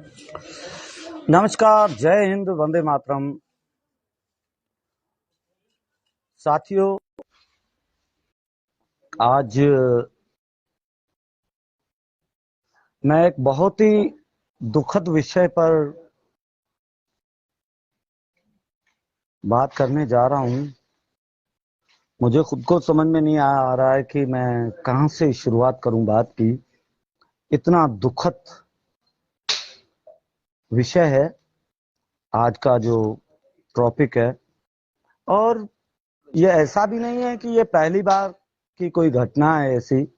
नमस्कार, जय हिंद, वंदे मातरम। साथियों, आज मैं एक बहुत ही दुखद विषय पर बात करने जा रहा हूं। मुझे खुद को समझ में नहीं आ रहा है कि मैं कहां से शुरुआत करूं बात की। इतना दुखद विषय है आज का जो टॉपिक है, और ये ऐसा भी नहीं है कि ये पहली बार की कोई घटना है ऐसी।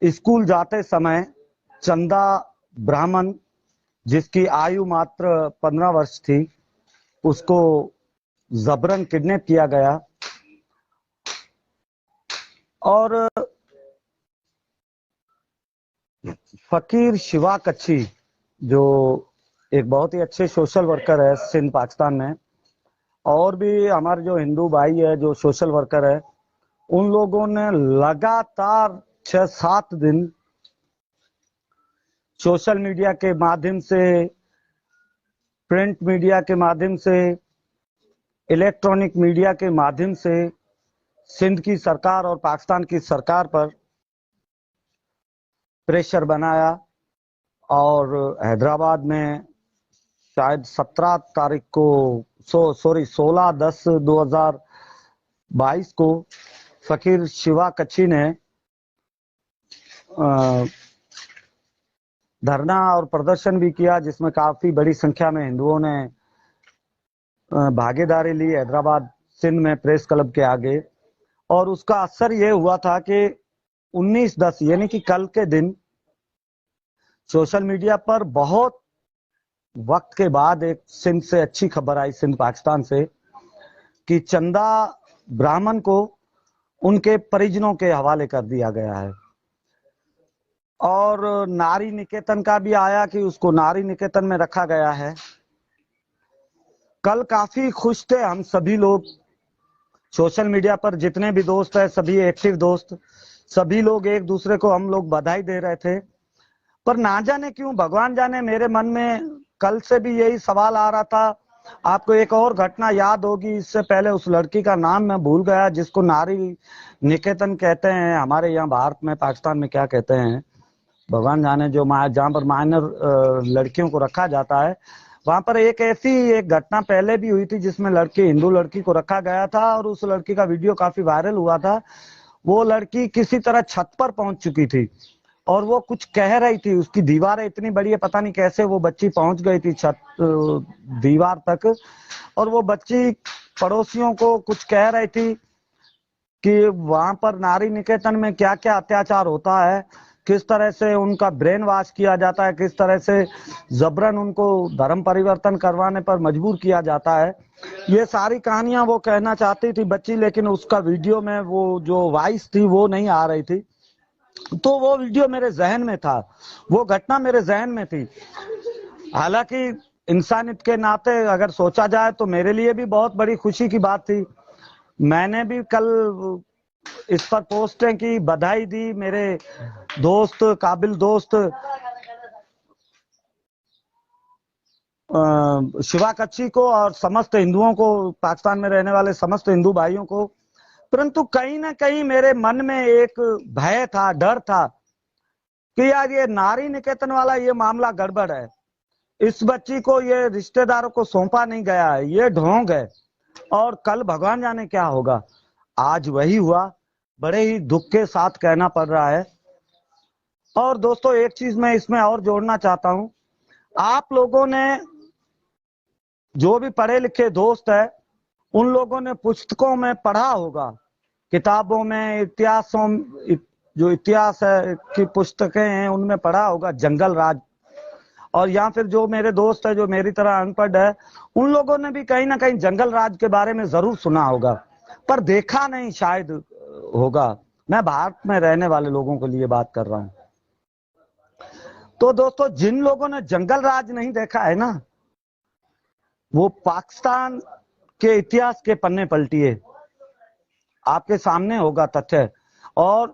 स्कूल जाते समय चंदा ब्राह्मण, जिसकी आयु मात्र 15 वर्ष थी, उसको जबरन किडनैप किया गया। और फकीर शिवा कच्छी, जो एक बहुत ही अच्छे सोशल वर्कर है सिंध पाकिस्तान में, और भी हमारे जो हिंदू भाई है जो सोशल वर्कर है, उन लोगों ने लगातार 6-7 दिन सोशल मीडिया के माध्यम से, प्रिंट मीडिया के माध्यम से, इलेक्ट्रॉनिक मीडिया के माध्यम से सिंध की सरकार और पाकिस्तान की सरकार पर प्रेशर बनाया। और हैदराबाद में शायद 17 तारीख को, 16/10/2022 को फकीर शिवा कच्छी ने धरना और प्रदर्शन भी किया, जिसमें काफी बड़ी संख्या में हिंदुओं ने भागीदारी ली हैदराबाद सिंध में प्रेस क्लब के आगे। और उसका असर यह हुआ था कि 19/10 यानी कि कल के दिन सोशल मीडिया पर बहुत वक्त के बाद एक सिंध से अच्छी खबर आई, सिंध पाकिस्तान से, कि चंदा ब्राह्मण को उनके परिजनों के हवाले कर दिया गया है। और नारी निकेतन का भी आया कि उसको नारी निकेतन में रखा गया है। कल काफी खुश थे हम सभी लोग, सोशल मीडिया पर जितने भी दोस्त हैं, सभी एक्टिव दोस्त, सभी लोग एक दूसरे को हम लोग बधाई दे रहे थे। पर ना जाने क्यों, भगवान जाने, मेरे मन में कल से भी यही सवाल आ रहा था। आपको एक और घटना याद होगी, इससे पहले उस लड़की का नाम मैं भूल गया, जिसको नारी निकेतन कहते हैं हमारे यहाँ भारत में, पाकिस्तान में क्या कहते हैं भगवान जाने, जो जहाँ पर माइनर लड़कियों को रखा जाता है, वहां पर एक ऐसी एक घटना पहले भी हुई थी जिसमें हिंदू लड़की को रखा गया था और उस लड़की का वीडियो काफी वायरल हुआ था। वो लड़की किसी तरह छत पर पहुंच चुकी थी और वो कुछ कह रही थी। उसकी दीवारें इतनी बड़ी है, पता नहीं कैसे वो बच्ची पहुंच गई थी छत दीवार तक, और वो बच्ची पड़ोसियों को कुछ कह रही थी कि वहां पर नारी निकेतन में क्या क्या अत्याचार होता है, किस तरह से उनका ब्रेन वॉश किया जाता है, किस तरह से जबरन उनको धर्म परिवर्तन करवाने पर मजबूर किया जाता है। ये सारी कहानियां वो कहना चाहती थी बच्ची, लेकिन उसका वीडियो में वो जो वॉइस थी वो नहीं आ रही थी। तो वो वीडियो मेरे जहन में था, वो घटना मेरे जहन में थी। हालांकि इंसानियत के नाते अगर सोचा जाए तो मेरे लिए भी बहुत बड़ी खुशी की बात थी। मैंने भी कल इस पर पोस्टें की, बधाई दी मेरे दोस्त, काबिल दोस्त शिवा कच्छी को और समस्त हिंदुओं को, पाकिस्तान में रहने वाले समस्त हिंदू भाइयों को। परंतु कहीं ना कहीं मेरे मन में एक भय था, डर था कि यार ये नारी निकेतन वाला ये मामला गड़बड़ है, इस बच्ची को ये रिश्तेदारों को सौंपा नहीं गया है, ये ढोंग है, और कल भगवान जाने क्या होगा। आज वही हुआ, बड़े ही दुख के साथ कहना पड़ रहा है। और दोस्तों, एक चीज मैं इसमें और जोड़ना चाहता हूं, आप लोगों ने, जो भी पढ़े लिखे दोस्त है, उन लोगों ने पुस्तकों में पढ़ा होगा, किताबों में, इतिहासों, जो इतिहास है की पुस्तकें हैं उनमें पढ़ा होगा जंगल राज। और या फिर जो मेरे दोस्त है जो मेरी तरह अनपढ़ है, उन लोगों ने भी कहीं ना कहीं जंगल राज के बारे में जरूर सुना होगा, पर देखा नहीं शायद होगा। मैं भारत में रहने वाले लोगों के लिए बात कर रहा हूं। तो दोस्तों, जिन लोगों ने जंगल राज नहीं देखा है ना, वो पाकिस्तान के इतिहास के पन्ने पलटिए, आपके सामने होगा तथ्य। और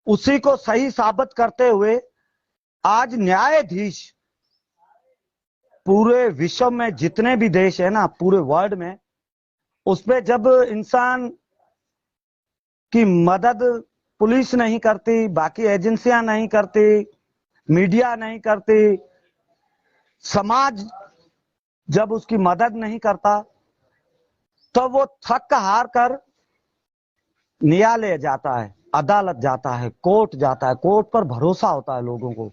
उसी को सही साबित करते हुए आज न्यायाधीश पूरे विश्व में जितने भी देश है ना, पूरे वर्ल्ड में, उसमें जब इंसान की मदद पुलिस नहीं करती, बाकी एजेंसियां नहीं करती, मीडिया नहीं करती, समाज जब उसकी मदद नहीं करता, तो वो थक हार कर न्यायालय जाता है, अदालत जाता है, कोर्ट जाता है, कोर्ट पर भरोसा होता है लोगों को।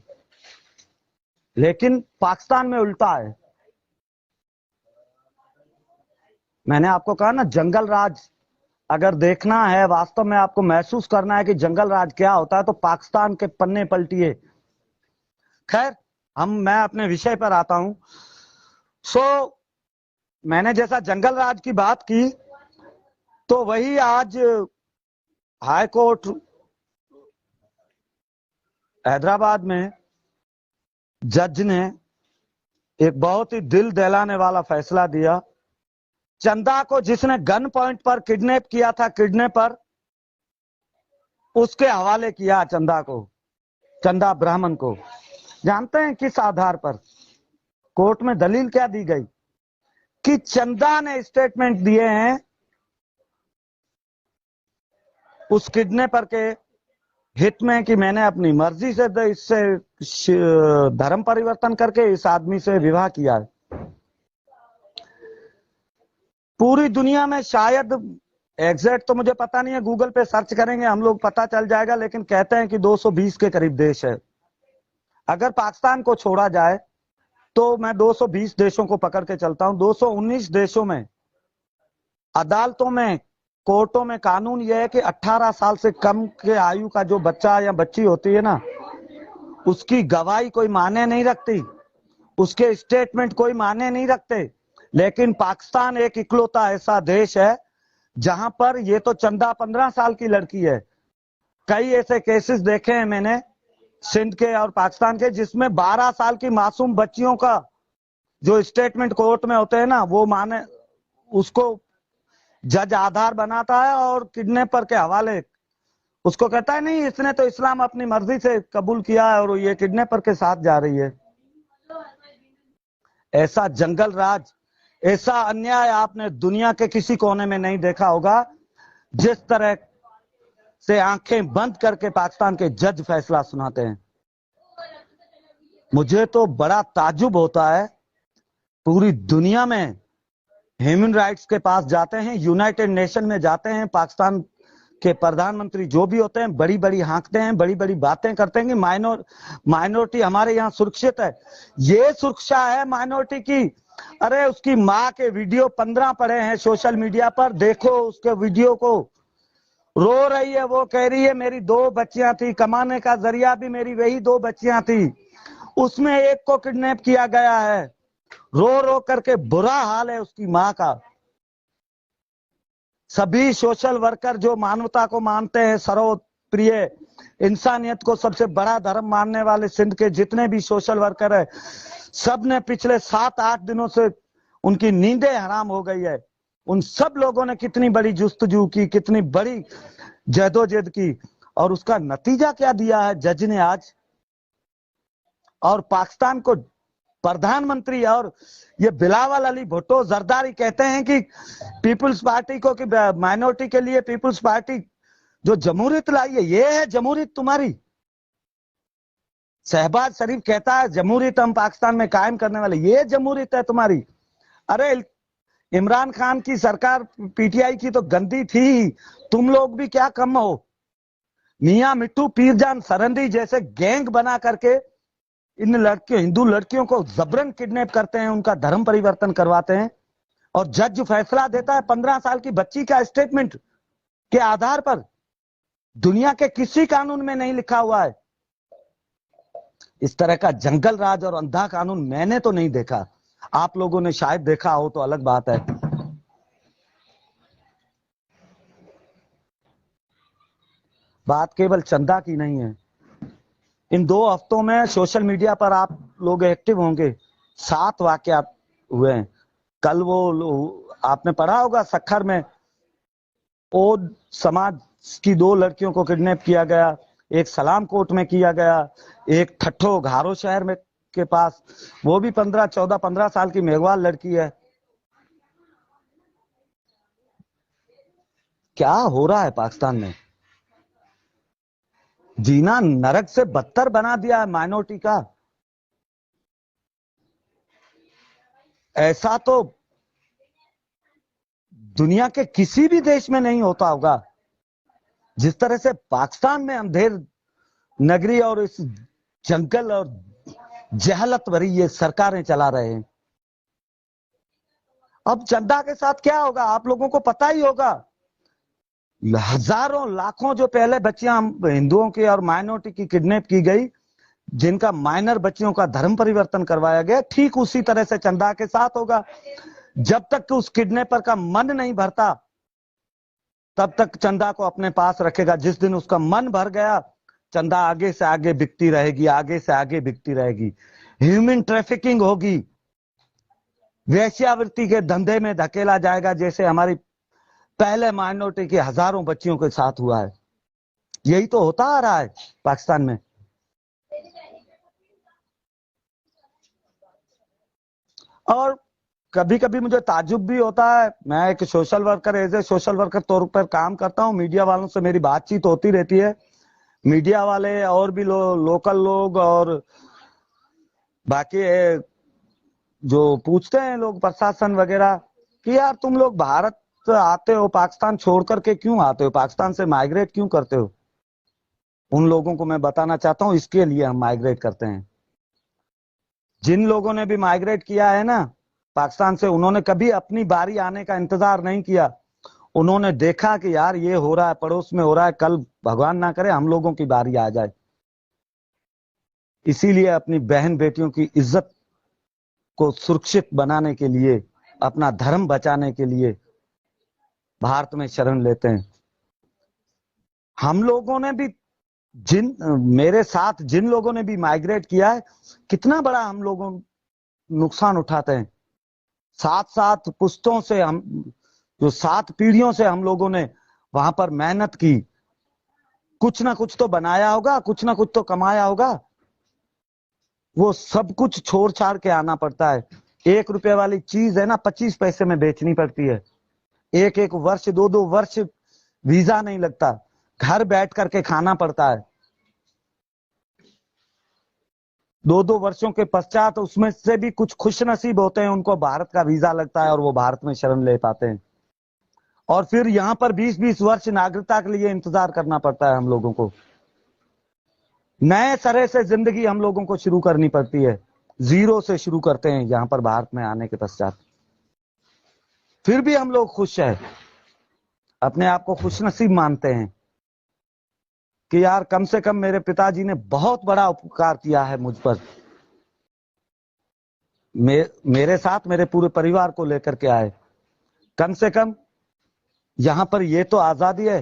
लेकिन पाकिस्तान में उल्टा है। मैंने आपको कहा ना, जंगल राज अगर देखना है, वास्तव में आपको महसूस करना है कि जंगल राज क्या होता है, तो पाकिस्तान के पन्ने पलटिए। खैर, मैं अपने विषय पर आता हूं। मैंने जैसा जंगल राज की बात की, तो वही आज हाई कोर्ट हैदराबाद में जज ने एक बहुत ही दिल दहलाने वाला फैसला दिया। चंदा को जिसने गन पॉइंट पर किडनैप किया था, किडनैपर, उसके हवाले किया चंदा को, चंदा ब्राह्मण को। जानते हैं किस आधार पर? कोर्ट में दलील क्या दी गई कि चंदा ने स्टेटमेंट दिए हैं उस किडनैपर के हित में कि मैंने अपनी मर्जी से इससे धर्म परिवर्तन करके इस आदमी से विवाह किया है। पूरी दुनिया में शायद, एग्जैक्ट तो मुझे पता नहीं है, गूगल पे सर्च करेंगे हम लोग, पता चल जाएगा, लेकिन कहते हैं कि 220 के करीब देश है। अगर पाकिस्तान को छोड़ा जाए तो मैं 220 देशों को पकड़ के चलता हूं। 219 देशों में अदालतों में, कोर्टों में कानून यह है कि 18 साल से कम के आयु का जो बच्चा या बच्ची होती है ना, उसकी गवाही कोई माने नहीं रखती, उसके स्टेटमेंट कोई माने नहीं रखते। लेकिन पाकिस्तान एक इकलौता ऐसा देश है जहां पर, ये तो चंदा 15 साल की लड़की है, कई ऐसे केसेस देखे हैं मैंने सिंध के और पाकिस्तान के, जिसमें 12 साल की मासूम बच्चियों का जो स्टेटमेंट कोर्ट में होते हैं ना, वो माने, उसको जज आधार बनाता है और किडनैपर के हवाले उसको कहता है नहीं, इसने तो इस्लाम अपनी मर्जी से कबूल किया है और ये किडनैपर के साथ जा रही है। ऐसा जंगल राज, ऐसा अन्याय आपने दुनिया के किसी कोने में नहीं देखा होगा। जिस तरह से आंखें बंद करके पाकिस्तान के जज फैसला सुनाते हैं, मुझे तो बड़ा ताज्जुब होता है। पूरी दुनिया में ह्यूमन राइट्स के पास जाते हैं, यूनाइटेड नेशन में जाते हैं, पाकिस्तान के प्रधानमंत्री जो भी होते हैं, बड़ी बड़ी हाँकते हैं, बड़ी बड़ी बातें करते हैं कि माइनॉरिटी हमारे यहाँ सुरक्षित है। ये सुरक्षा है माइनॉरिटी की? अरे उसकी माँ के वीडियो 15 पड़े हैं सोशल मीडिया पर, देखो उसके वीडियो को। रो रही है, वो कह रही है मेरी 2 बच्चियां थी, कमाने का जरिया भी मेरी वही 2 बच्चियां थी, उसमें एक को किडनैप किया गया है। रो रो करके बुरा हाल है उसकी माँ का। सभी सोशल वर्कर जो मानवता को मानते हैं, सर्वप्रिय इंसानियत को सबसे बड़ा धर्म मानने वाले सिंध के जितने भी सोशल वर्कर है, सब ने पिछले 7-8 दिनों से उनकी नींदें हराम हो गई है। उन सब लोगों ने कितनी बड़ी जुस्तजू की, कितनी बड़ी जहदोजहद की, और उसका नतीजा क्या दिया है जज ने आज। और पाकिस्तान को प्रधानमंत्री और ये बिलावल अली भुट्टो जरदारी कहते हैं कि पीपुल्स पार्टी को, कि माइनॉरिटी के लिए पीपुल्स पार्टी जो जमहूरियत लाई है, ये है जमहूरियत तुम्हारी। शहबाज शरीफ कहता है जमहूरियत हम पाकिस्तान में कायम करने वाले, ये जमहूरियत है तुम्हारी? अरे इमरान खान की सरकार पीटीआई की तो गंदी थी, तुम लोग भी क्या कम हो? मियां मिट्टू पीरजान सरंदी जैसे गैंग बना करके इन लड़कियों, हिंदू लड़कियों को जबरन किडनैप करते हैं, उनका धर्म परिवर्तन करवाते हैं, और जज फैसला देता है 15 साल की बच्ची का स्टेटमेंट के आधार पर। दुनिया के किसी कानून में नहीं लिखा हुआ है। इस तरह का जंगल राज और अंधा कानून मैंने तो नहीं देखा। आप लोगों ने शायद देखा हो तो अलग बात है। बात केवल चंदा की नहीं है। इन 2 हफ्तों में सोशल मीडिया पर आप लोग एक्टिव होंगे, 7 वाकयात हुए हैं। कल वो आपने पढ़ा होगा, सखर में ओद समाज की 2 लड़कियों को किडनैप किया गया। एक सलाम कोट में किया गया, एक ठट्ठो घारो शहर में के पास, वो भी 15 साल की मेघवाल लड़की है। क्या हो रहा है पाकिस्तान में? जीना नरक से बदतर बना दिया है माइनॉरिटी का। ऐसा तो दुनिया के किसी भी देश में नहीं होता होगा। जिस तरह से पाकिस्तान में अंधेर नगरी और इस जंगल और जहलत भरी ये सरकारें चला रहे हैं। अब चंदा के साथ क्या होगा आप लोगों को पता ही होगा। हजारों लाखों जो पहले बच्चियां हिंदुओं की और माइनॉरिटी की किडनैप की गई, जिनका माइनर बच्चियों का धर्म परिवर्तन करवाया गया, ठीक उसी तरह से चंदा के साथ होगा। जब तक उस किडनैपर का मन नहीं भरता तब तक चंदा को अपने पास रखेगा। जिस दिन उसका मन भर गया, चंदा आगे से आगे बिकती रहेगी, आगे से आगे बिकती रहेगी। ह्यूमन ट्रैफिकिंग होगी, वेश्यावृत्ति के धंधे में धकेला जाएगा, जैसे हमारी पहले माइनॉरिटी के हजारों बच्चियों के साथ हुआ है। यही तो होता आ रहा है पाकिस्तान में। और कभी कभी मुझे ताज्जुब भी होता है, मैं एक social worker, as a social worker तौर पर काम करता हूं, मीडिया वालों से मेरी बातचीत होती रहती है। मीडिया वाले और भी लोकल लोग और बाकी जो पूछते हैं लोग, प्रशासन वगैरह, कि यार तुम लोग भारत आते हो, पाकिस्तान छोड़ करके क्यों आते हो, पाकिस्तान से माइग्रेट क्यों करते हो? उन लोगों को मैं बताना चाहता हूं, इसके लिए हम माइग्रेट करते हैं। जिन लोगों ने भी माइग्रेट किया है ना पाकिस्तान से, उन्होंने कभी अपनी बारी आने का इंतजार नहीं किया। उन्होंने देखा कि यार ये हो रहा है, पड़ोस में हो रहा है, कल भगवान ना करे हम लोगों की बारी आ जाए। इसीलिए अपनी बहन बेटियों की इज्जत को सुरक्षित बनाने के लिए, अपना धर्म बचाने के लिए भारत में शरण लेते हैं। हम लोगों ने भी मेरे साथ जिन लोगों ने भी माइग्रेट किया है, कितना बड़ा हम लोगों नुकसान उठाते हैं। 7 पुश्तों से हम, जो 7 पीढ़ियों से हम लोगों ने वहां पर मेहनत की, कुछ ना कुछ तो बनाया होगा, कुछ ना कुछ तो कमाया होगा। वो सब कुछ छोड़ छाड़ के आना पड़ता है। 1 रुपए वाली चीज है ना 25 पैसे में बेचनी पड़ती है। एक वर्ष 2 वर्ष वीजा नहीं लगता, घर बैठ करके खाना पड़ता है। 2 वर्षों के पश्चात उसमें से भी कुछ खुशनसीब होते हैं, उनको भारत का वीजा लगता है और वो भारत में शरण ले पाते हैं। और फिर यहाँ पर 20-20 वर्ष नागरिकता के लिए इंतजार करना पड़ता है हम लोगों को। नए तरह से जिंदगी हम लोगों को शुरू करनी पड़ती है, जीरो से शुरू करते हैं यहाँ पर भारत में आने के पश्चात। फिर भी हम लोग खुश हैं, अपने आप को खुशनसीब मानते हैं कि यार कम से कम मेरे पिताजी ने बहुत बड़ा उपकार किया है मुझ पर। मेरे साथ मेरे पूरे परिवार को लेकर के आए। कम से कम यहां पर ये तो आजादी है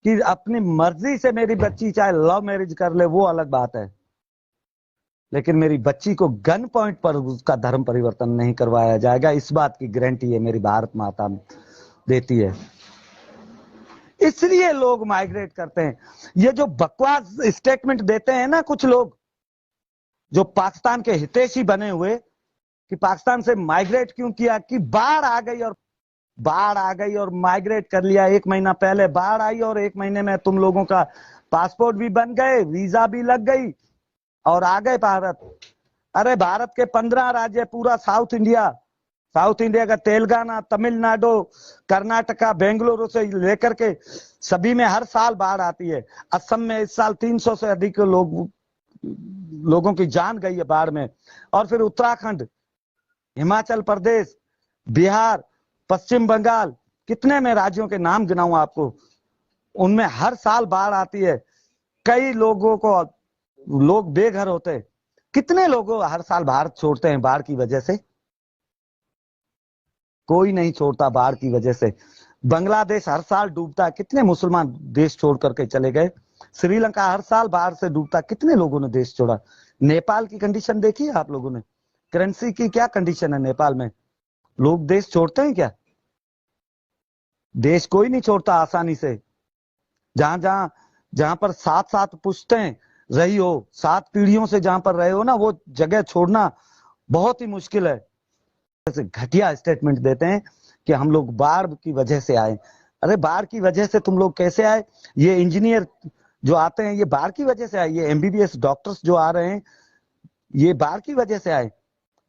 कि अपनी मर्जी से मेरी बच्ची चाहे लव मैरिज कर ले, वो अलग बात है, लेकिन मेरी बच्ची को गन पॉइंट पर उसका धर्म परिवर्तन नहीं करवाया जाएगा। इस बात की गारंटी है मेरी भारत माता देती है। इसलिए लोग माइग्रेट करते हैं। ये जो बकवास स्टेटमेंट देते हैं ना कुछ लोग जो पाकिस्तान के हितैषी बने हुए, कि पाकिस्तान से माइग्रेट क्यों किया, कि बाढ़ आ गई और माइग्रेट कर लिया। 1 महीना पहले बाढ़ आई और 1 महीने में तुम लोगों का पासपोर्ट भी बन गए, वीजा भी लग गई और आ गए भारत। अरे भारत के 15 राज्य, पूरा साउथ इंडिया का तेलंगाना, तमिलनाडु, कर्नाटका, बेंगलुरु से लेकर के सभी में हर साल बाढ़ आती है। असम में इस साल 300 से अधिक लोगों की जान गई है बाढ़ में। और फिर उत्तराखंड, हिमाचल प्रदेश, बिहार, पश्चिम बंगाल, कितने में राज्यों के नाम गिनाऊं आपको, उनमें हर साल बाढ़ आती है। कई लोग बेघर होते हैं। कितने लोग हर साल भारत छोड़ते हैं बाढ़ की वजह से? कोई नहीं छोड़ता बाढ़ की वजह से। बांग्लादेश हर साल डूबता है, कितने मुसलमान देश छोड़ करके चले गए। श्रीलंका हर साल बाढ़ से डूबता, कितने लोगों ने देश छोड़ा। नेपाल की कंडीशन देखी है आप लोगों ने? करेंसी की क्या कंडीशन है नेपाल में? लोग देश छोड़ते हैं क्या? देश कोई नहीं छोड़ता आसानी से। जहां जहां जहां पर 7-7 पुश्तें रही हो, 7 पीढ़ियों से जहां पर रहे हो ना, वो जगह छोड़ना बहुत ही मुश्किल है। ऐसे घटिया स्टेटमेंट देते हैं कि हम लोग बाढ़ की वजह से आए। अरे बाढ़ की वजह से तुम लोग कैसे आए? ये इंजीनियर जो आते हैं ये बाढ़ की वजह से आए, ये एमबीबीएस डॉक्टर्स जो आ रहे हैं ये बाढ़ की वजह से आए।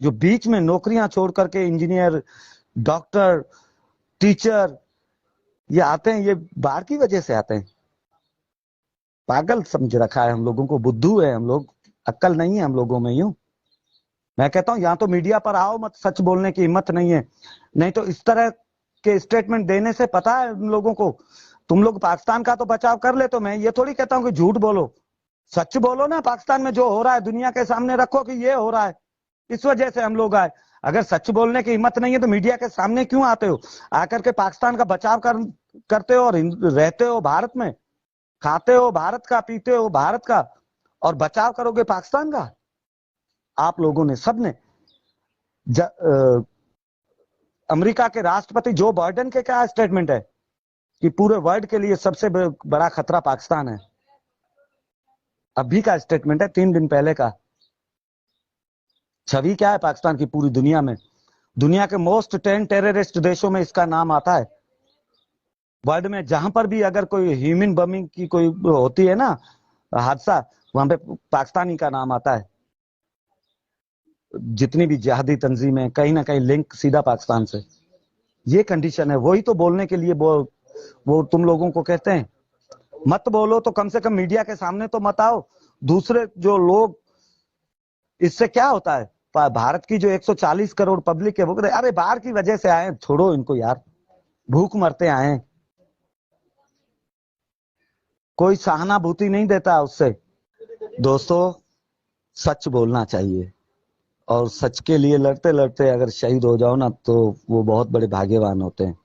जो बीच में नौकरियां छोड़ करके इंजीनियर, डॉक्टर, टीचर ये आते हैं, ये बाढ़ की वजह से आते हैं। पागल समझ रखा है हम लोगों को, बुद्धू है हम लोग, अक्ल नहीं है हम लोगों में। यूं मैं कहता हूं, यहाँ तो मीडिया पर आओ मत, सच बोलने की हिम्मत नहीं है। नहीं तो इस तरह के स्टेटमेंट देने से पता है उन लोगों को, तुम लोग पाकिस्तान का तो बचाव कर ले, तो मैं ये थोड़ी कहता हूँ कि झूठ बोलो, सच बोलो ना। पाकिस्तान में जो हो रहा है दुनिया के सामने रखो कि ये हो रहा है, इस वजह से हम लोग आए। अगर सच बोलने की हिम्मत नहीं है तो मीडिया के सामने क्यों आते हो? आकर के पाकिस्तान का बचाव करते हो और रहते हो भारत में, खाते हो भारत का, पीते हो भारत का, और बचाव करोगे पाकिस्तान का? आप लोगों ने, सबने। अमेरिका के राष्ट्रपति जो बाइडेन के क्या स्टेटमेंट है कि पूरे वर्ल्ड के लिए सबसे बड़ा खतरा पाकिस्तान है। अभी का स्टेटमेंट है, 3 दिन पहले का। छवि क्या है पाकिस्तान की पूरी दुनिया में? दुनिया के मोस्ट 10 टेररिस्ट देशों में इसका नाम आता है। वर्ल्ड में जहां पर भी अगर कोई ह्यूमन बमिंग की कोई होती है ना हादसा, वहां पे पाकिस्तानी का नाम आता है। जितनी भी जिहादी तंजीमें, कहीं ना कहीं लिंक सीधा पाकिस्तान से। ये कंडीशन है। वही तो बोलने के लिए वो तुम लोगों को कहते हैं मत बोलो, तो कम से कम मीडिया के सामने तो मत आओ। दूसरे जो लोग, इससे क्या होता है? भारत की जो 140 करोड़ पब्लिक है वो कहते अरे बाढ़ की वजह से आए, छोड़ो इनको यार, भूख मरते आए। कोई सहानुभूति नहीं देता उससे। दोस्तों, सच बोलना चाहिए, और सच के लिए लड़ते लड़ते अगर शहीद हो जाओ ना तो वो बहुत बड़े भाग्यवान होते हैं।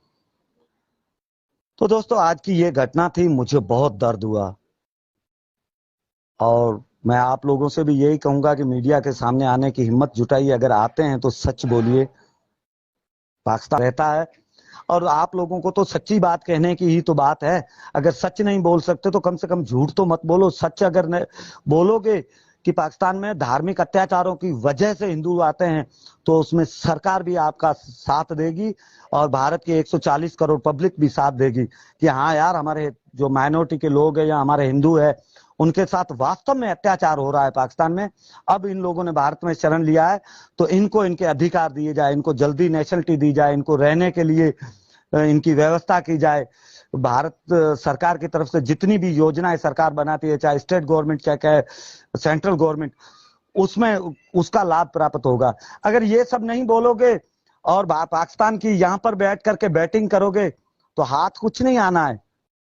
तो दोस्तों, आज की ये घटना थी, मुझे बहुत दर्द हुआ, और मैं आप लोगों से भी यही कहूंगा कि मीडिया के सामने आने की हिम्मत जुटाइए। अगर आते हैं तो सच बोलिए। पाकिस्तान रहता है, और आप लोगों को तो सच्ची बात कहने की ही तो बात है। अगर सच नहीं बोल सकते तो कम से कम झूठ तो मत बोलो। सच अगर बोलोगे कि पाकिस्तान में धार्मिक अत्याचारों की वजह से हिंदू आते हैं, तो उसमें सरकार भी आपका साथ देगी, और भारत की 140 करोड़ पब्लिक भी साथ देगी कि हाँ यार, हमारे जो माइनॉरिटी के लोग हैं या हमारे हिंदू है, उनके साथ वास्तव में अत्याचार हो रहा है पाकिस्तान में। अब इन लोगों ने भारत में शरण लिया है, तो इनको इनके अधिकार दिए जाए, इनको जल्दी नेशनलिटी दी जाए, इनको रहने के लिए इनकी व्यवस्था की जाए। भारत सरकार की तरफ से जितनी भी योजनाएं सरकार बनाती है, चाहे स्टेट गवर्नमेंट चाहे सेंट्रल गवर्नमेंट, उसमें उसका लाभ प्राप्त होगा। अगर ये सब नहीं बोलोगे और पाकिस्तान की यहाँ पर बैठ करके बैटिंग करोगे, तो हाथ कुछ नहीं आना है।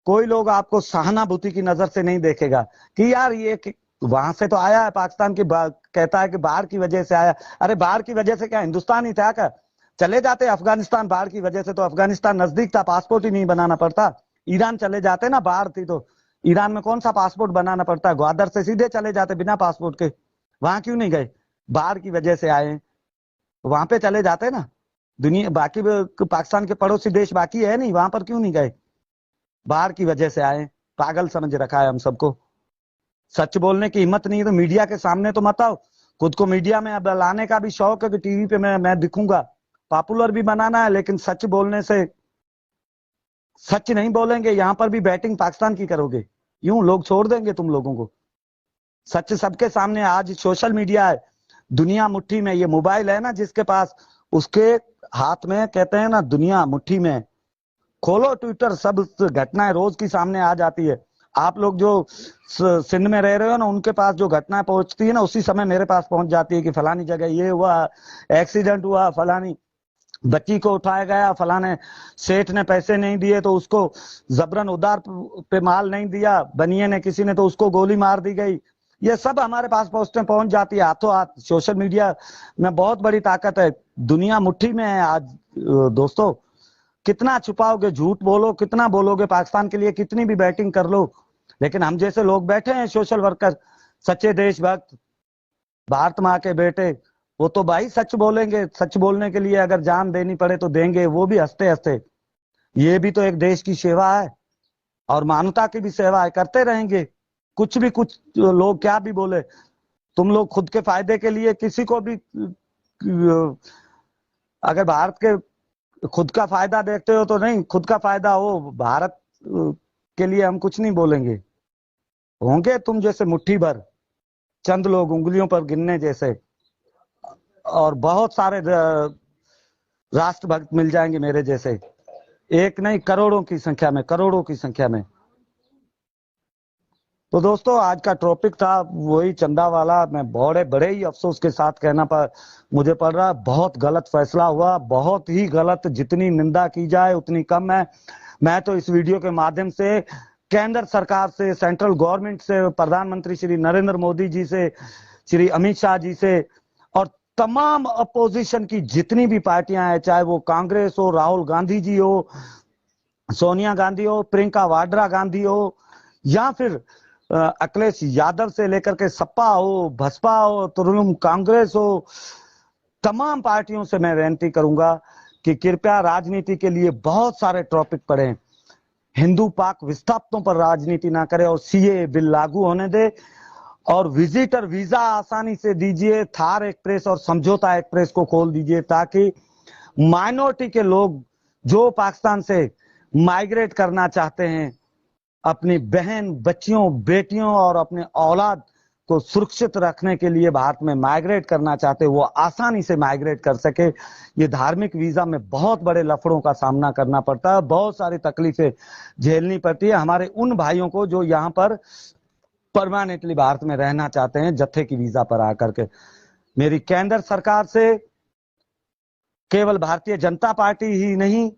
कोई लोग आपको सहानुभूति की नजर से नहीं देखेगा कि यार ये वहां से तो आया है, पाकिस्तान की कहता है कि बाढ़ की वजह से आया। अरे बाढ़ की वजह से क्या हिंदुस्तान ही था क्या? चले जाते अफगानिस्तान बाढ़ की वजह से, तो अफगानिस्तान नजदीक था, पासपोर्ट ही नहीं बनाना पड़ता। ईरान चले जाते ना, बाढ़ थी तो ईरान में कौन सा पासपोर्ट बनाना पड़ता है? ग्वादर से सीधे चले जाते बिना पासपोर्ट के। वहां क्यों नहीं गए? बाढ़ की वजह से आए, वहां पे चले जाते ना। दुनिया बाकी पाकिस्तान के पड़ोसी देश बाकी है नहीं, वहां पर क्यों नहीं गए? बाढ़ की वजह से आए। पागल समझ रखा है हम सबको। सच बोलने की हिम्मत नहीं है तो मीडिया के सामने तो मत आओ। खुद को मीडिया में अब लाने का भी शौक है कि टीवी पे मैं दिखूंगा, पॉपुलर भी बनाना है, लेकिन सच बोलने से, सच नहीं बोलेंगे यहां पर भी बैटिंग पाकिस्तान की करोगे, यूं लोग छोड़ देंगे तुम लोगों को। सच सबके सामने। आज सोशल मीडिया है, दुनिया मुट्ठी में। ये मोबाइल है ना जिसके पास, उसके हाथ में, कहते हैं ना दुनिया मुट्ठी में। खोलो ट्विटर, सब घटनाएं रोज की सामने आ जाती है। आप लोग जो सिंध में रह रहे हो ना, उनके पास जो घटनाएं पहुंचती है ना, उसी समय मेरे पास पहुंच जाती है कि फलानी जगह ये हुआ, एक्सीडेंट हुआ, फलानी बच्ची को उठाया गया, फलाने सेठ ने पैसे नहीं दिए तो उसको जबरन उधार पे माल नहीं दिया, बनिए ने किसी ने तो उसको गोली मार दी गई। ये सब हमारे पास पोस्टें पहुंच जाती है हाथों हाथ। सोशल मीडिया में बहुत बड़ी ताकत है, दुनिया मुट्ठी में है आज। दोस्तों, कितना छुपाओगे? झूठ बोलो, कितना बोलोगे? पाकिस्तान के लिए कितनी भी बैटिंग कर लो, लेकिन हम जैसे लोग बैठे हैं, सोशल वर्कर, सच्चे देशभक्त, भारत माँ के बेटे, वो तो भाई सच बोलेंगे। सच बोलने के लिए अगर जान देनी पड़े तो देंगे, वो भी हंसते हंसते। ये भी तो एक देश की सेवा है। और मानवता की भी सेवा करते रहेंगे। कुछ लोग क्या भी बोले, तुम लोग खुद के फायदे के लिए किसी को भी, अगर भारत के खुद का फायदा देखते हो तो नहीं, खुद का फायदा हो, भारत के लिए हम कुछ नहीं बोलेंगे। होंगे तुम जैसे मुट्ठी भर, चंद लोग उंगलियों पर गिनने जैसे, और बहुत सारे राष्ट्रभक्त मिल जाएंगे मेरे जैसे, एक नहीं करोड़ों की संख्या में, करोड़ों की संख्या में। तो दोस्तों आज का टॉपिक था वही चंदा वाला। मैं बड़े ही अफसोस के साथ कहना मुझे पड़ रहा है, बहुत गलत फैसला हुआ, बहुत ही गलत। जितनी निंदा की जाए उतनी कम है। मैं तो इस वीडियो के माध्यम से केंद्र सरकार से, सेंट्रल गवर्नमेंट से, प्रधानमंत्री श्री नरेंद्र मोदी जी से, श्री अमित शाह जी से, और तमाम अपोजिशन की जितनी भी पार्टियां हैं, चाहे वो कांग्रेस हो, राहुल गांधी जी हो, सोनिया गांधी हो, प्रियंका वाड्रा गांधी हो, या फिर अखिलेश यादव से लेकर के सपा हो, बसपा हो, तृणमूल कांग्रेस हो, तमाम पार्टियों से मैं विनती करूंगा कि कृपया राजनीति के लिए बहुत सारे टॉपिक पड़े, हिंदू पाक विस्थापितों पर राजनीति ना करें और सीए बिल लागू होने दे, और विजिटर वीजा आसानी से दीजिए, थार एक्सप्रेस और समझौता एक्सप्रेस को खोल दीजिए, ताकि माइनॉरिटी के लोग जो पाकिस्तान से माइग्रेट करना चाहते हैं, अपनी बहन, बच्चियों, बेटियों और अपने औलाद को सुरक्षित रखने के लिए भारत में माइग्रेट करना चाहते हैं, वो आसानी से माइग्रेट कर सके। ये धार्मिक वीजा में बहुत बड़े लफड़ों का सामना करना पड़ता है, बहुत सारी तकलीफें झेलनी पड़ती है हमारे उन भाइयों को जो यहाँ पर परमानेंटली भारत में रहना चाहते हैं जत्थे की वीजा पर आकर के। मेरी केंद्र सरकार से, केवल भारतीय जनता पार्टी ही नहीं,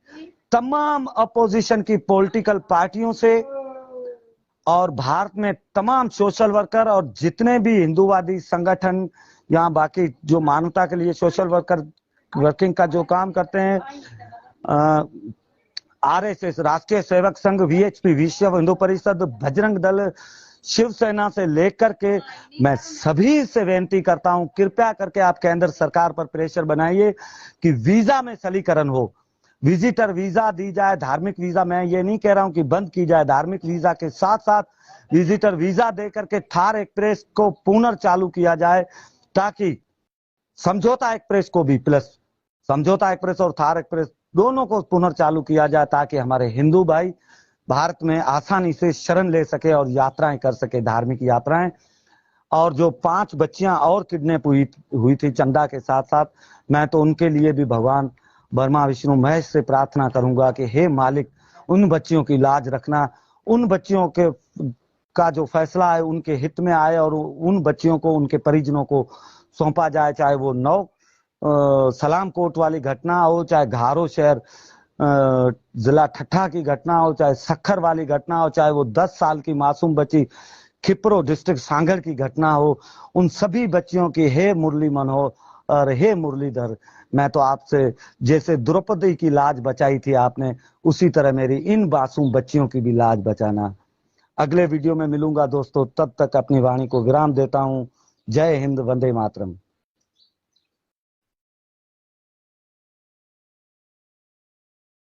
तमाम अपोजिशन की पॉलिटिकल पार्टियों से और भारत में तमाम सोशल वर्कर और जितने भी हिंदूवादी संगठन या बाकी जो मानवता के लिए सोशल वर्किंग का जो काम करते हैं, आरएसएस, राष्ट्रीय सेवक संघ, वीएचपी, विश्व हिंदू परिषद, बजरंग दल, शिवसेना से लेकर के मैं सभी से विनती करता हूं, कृपया करके आप केंद्र सरकार पर प्रेशर बनाइए कि वीजा में सरलीकरण हो, विजिटर वीजा दी जाए। धार्मिक वीजा मैं ये नहीं कह रहा हूं कि बंद की जाए, धार्मिक वीजा के साथ साथ विजिटर वीजा देकर के थार एक्सप्रेस को पुनर्चालू किया जाए, ताकि समझौता एक्सप्रेस को भी, प्लस समझौता एक्सप्रेस और थार एक्सप्रेस दोनों को पुनर्चालू किया जाए, ताकि हमारे हिंदू भाई भारत में आसानी से शरण ले सके और यात्राएं कर सके, धार्मिक यात्राएं। और जो 5 बच्चियां और किडनैप हुई थी चंदा के साथ साथ, मैं तो उनके लिए भी भगवान ब्रह्मा विष्णु महेश से प्रार्थना करूंगा कि हे मालिक, उन बच्चियों की लाज रखना, उन बच्चियों के का जो फैसला है उनके हित में आए और उन बच्चियों को, उनके परिजनों को सौंपा जाए, चाहे वो सलाम कोट वाली घटना हो, चाहे घारो शहर जिला ठट्ठा की घटना हो, चाहे सखर वाली घटना हो, चाहे वो 10 साल की मासूम बच्ची खिप्रो डिस्ट्रिक्ट सांगड़ की घटना हो, उन सभी बच्चियों की हे मुरली मनोहर, हे मुरलीधर, मैं तो आपसे, जैसे द्रौपदी की लाज बचाई थी आपने, उसी तरह मेरी इन मासूम बच्चियों की भी लाज बचाना। अगले वीडियो में मिलूंगा दोस्तों, तब तक अपनी वाणी को विराम देता हूं। जय हिंद, वंदे मातरम।